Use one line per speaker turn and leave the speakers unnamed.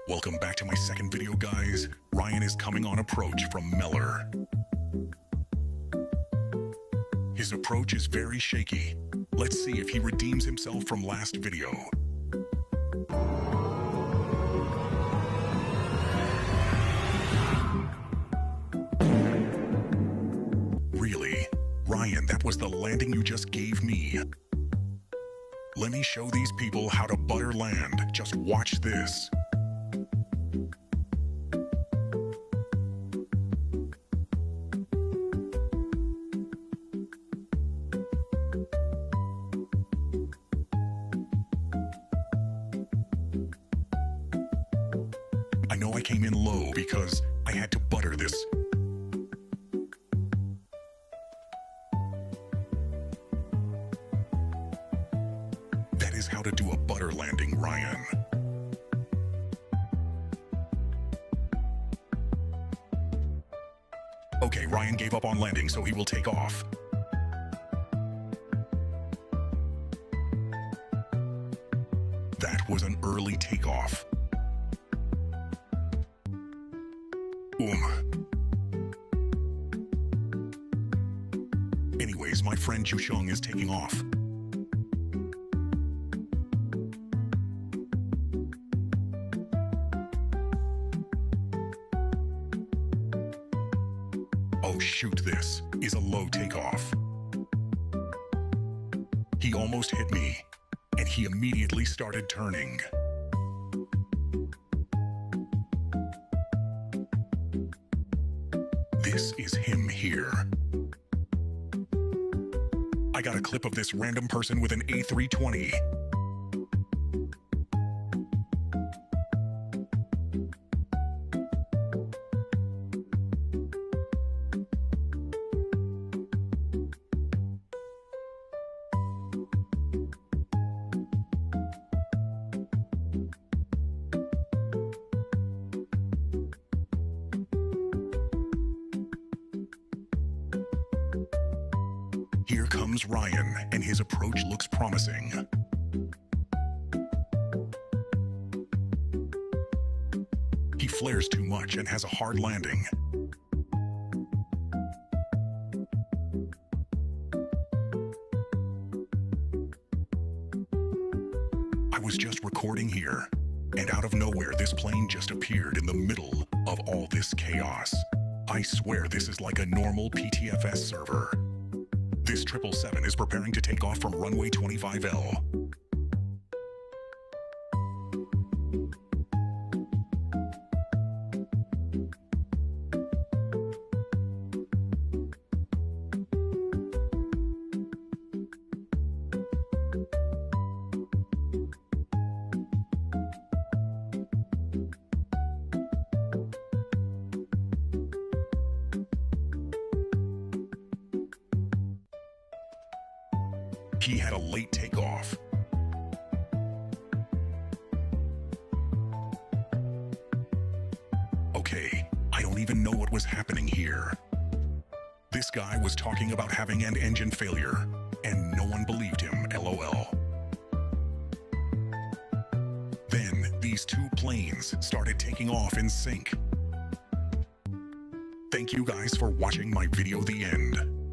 Welcome back to my second video, guys. Ryan is coming on approach from Meller. His approach is very shaky. Let's see if he redeems himself from last video. Really? Ryan, that was the landing you just gave me. Let me show these people how to butter land. Just watch this. I know I came in low because I had to butter this. That is how to do a butter landing, Ryan. Okay, Ryan gave up on landing, so he will take off. That was an early takeoff. Anyways, my friend Jusheng is taking off. Oh shoot, this is a low takeoff. He almost hit me, and he immediately started turning. This is him here. I got a clip of this random person with an A320. Here comes Ryan, and his approach looks promising. He flares too much and has a hard landing. I was just recording here, and out of nowhere this plane just appeared in the middle of all this chaos. I swear this is like a normal PTFS server. This 777 is preparing to take off from runway 25L. He had a late takeoff. Okay, I don't even know what was happening here. This guy was talking about having an engine failure, and no one believed him, LOL. Then, these two planes started taking off in sync. Thank you guys for watching my video, The End.